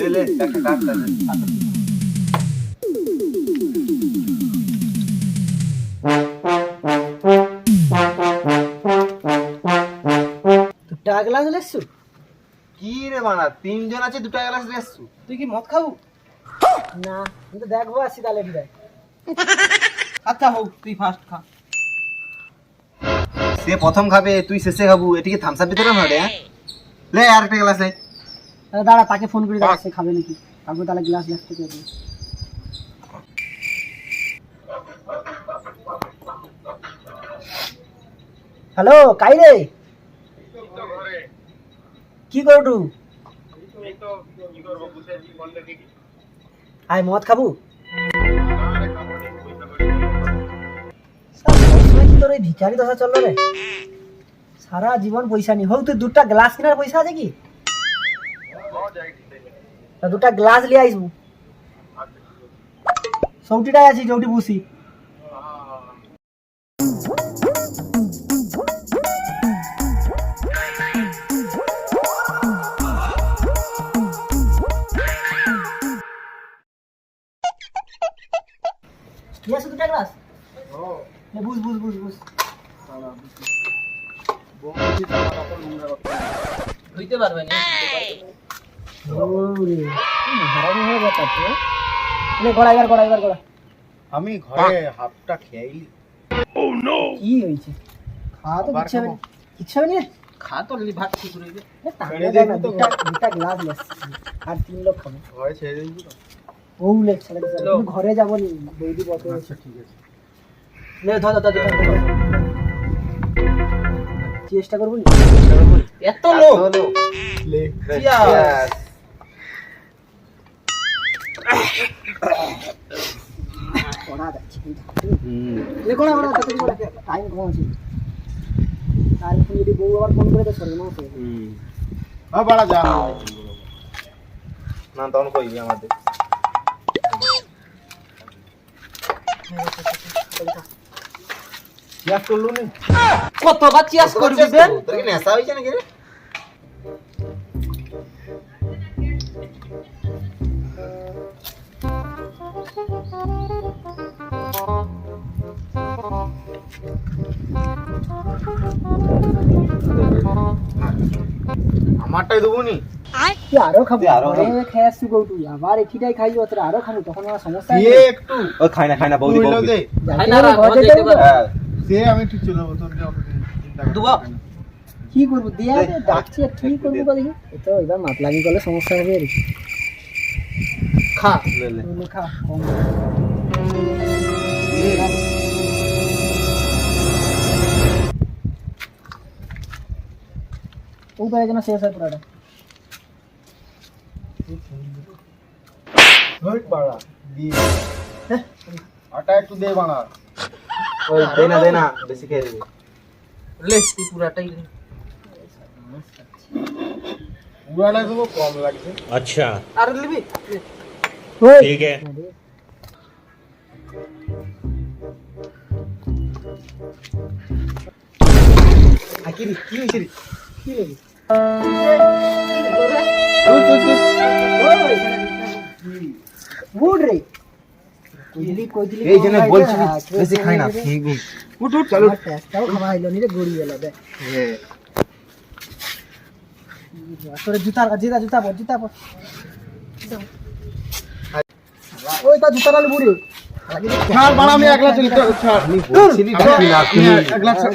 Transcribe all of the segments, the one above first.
ले ले একটা কাজ कर দুটা গ্লাস লেসু কি রে বানা তিনজন আছে দুটো গ্লাস লেসু তুই কি মদ খাবো না আমি তো দেখবো আসি তাহলে বিদায় আচ্ছা হোক তুই ফার্স্ট খা সে প্রথম খাবে তুই শেষে খাবো এটিকে থামস আপ দিতে না রে লে আর একটা গ্লাস লে আরে দাঁড়া তাকে ফোন করে দাও সে খাবে নাকি কাকু তাহলে গ্লাস গ্লাস থেকে দিই হ্যালো কাই রে কি করু আয় মদ খাবো তোর এই ভিখারি দশা চললো রে সারা জীবন পয়সা নি হোক তুই দুটা গ্লাস কেনার পয়সা আছে কি দুটা গ্লাস লিয়ে আইসবু সৌটিটাই আছি যৌটি বুসি লিয়ে আসো দুটা গ্লাস বুঝ বুঝ বুঝ বুঝ হইতে পারবে না ওরে হারানো হয়ে গেছে তো লে গড়া গড়া আমি ঘরে হাফটা খেয়েইলি ও নো কি হইছে খা তো কিচ্ছু হবে না খা তো লি ভাত ঠিক রইবে দুটা গ্লাস লেস আর তিন লোক খাবে ঘরে ছেড়ে দিবি তো ও লে ছেড়ে দে ঘরে যাব নি বৌদি বসে আচ্ছা ঠিক আছে লে ধর চেষ্টা করব নি এত লোক লে পড়া যাচ্ছে লে কোড়া টাইম কম আছে আর তুমি যদি বউ আবার ফোন করে তো সরবে না সে হ্যাঁ বড়া যা না তখন কইবি আমাদের চিয়াস করলু নি কতবার চিয়াস করবি বেন তোর কি নেশা হইছে নাকি রে আমারটাই দেবো নি তুই আরো খাবি আরো খেয়ে আসছি গো তুই আবার এটিটাই খাইবি তোর আরো খাবি তখন আমার সমস্যা এ একটু ও খাই না বৌদি বৌদি হ্যাঁ সে আমি ঠিক চলে যাবো তোর দুবা কি করব দিয়া দে ডাকছি কি করব দেখি তো এবার মাতলামি করলে সমস্যা হবে রে খা লে খা ও পায়ে যেন শেষ হয় পুরাটা হট বাড়া দি আটা একটু দে বানা ওই দে না বেশি খেয়ে দিবি লে তুই পুরাটাই লে পুরাটা তো কম লাগছে अच्छा আর লিবি ठीक है আকিরি কি হইছে রে কি লেবি গুড রে কইদিলি এই জন্য বলছি বেশি খাই না ঠিক উঠ চলো তাও খাওয়া হইলো নি রে গড়ি গেল দে হ্যাঁ তোর জুতা পর ওই তা জুতা লাল বুড়ি ছাড় বাড়া আমি একলা চলতে ছাড় আমি বলছিলি দেখি না তুমি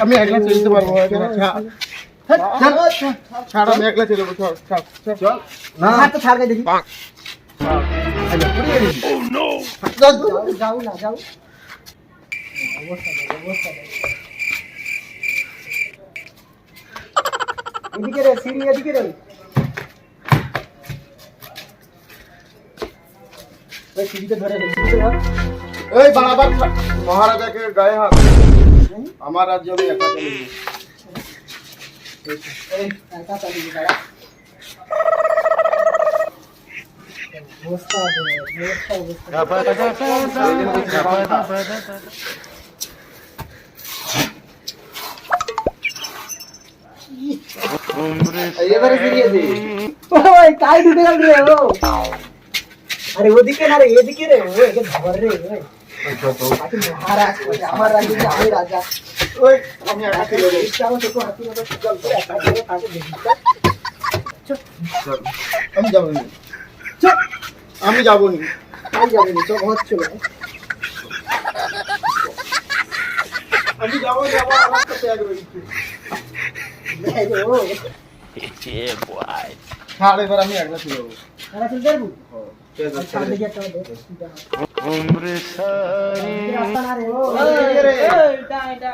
আমি একলা চলতে পারবো ছাড় আমি একলা চলবো চল না তো ছাড় গাই দেখি আচ্ছা পুরি গেলি ও নো যাও অবস্থা এদিকে রে সিঁড়ি এদিকে রে ওই সিঁড়িতে ধরে এই বারবার মহারাজাকে গায়ে হাত আমার রাজ্য আমি একা চলে যাবো এই একা চালিয়ে দাঁড়া অবস্থা এবারে ফিরিয়ে দে ওই কাই ঢুকে গেল রে ও আরে ওদিকে না রে এদিকে রে ও একে ধর রে ওই আকি মহারাজ ওই আমার রাজ্যে আমি রাজা ওই আমি একা ছিল রে ইচ্ছা মতো তো হাতি মতো চল করে একা করে কাকে দেখি চল চল, আমি যাবো নি চল আমি যাবো নি কাই যাবে নি চল ঘর চলে আমি যাবো যাবো আমার কাছে এক রয়েছে ও ছাড় এবার আমি একলা ছিল আরে চল দেবু ঠিক আছে ছাড় দেখি একটা দে রাস্তা না রে ও এটা এটা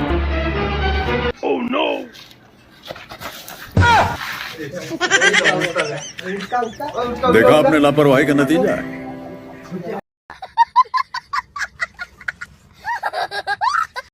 देखा आपने लापरवाही का नतीजा है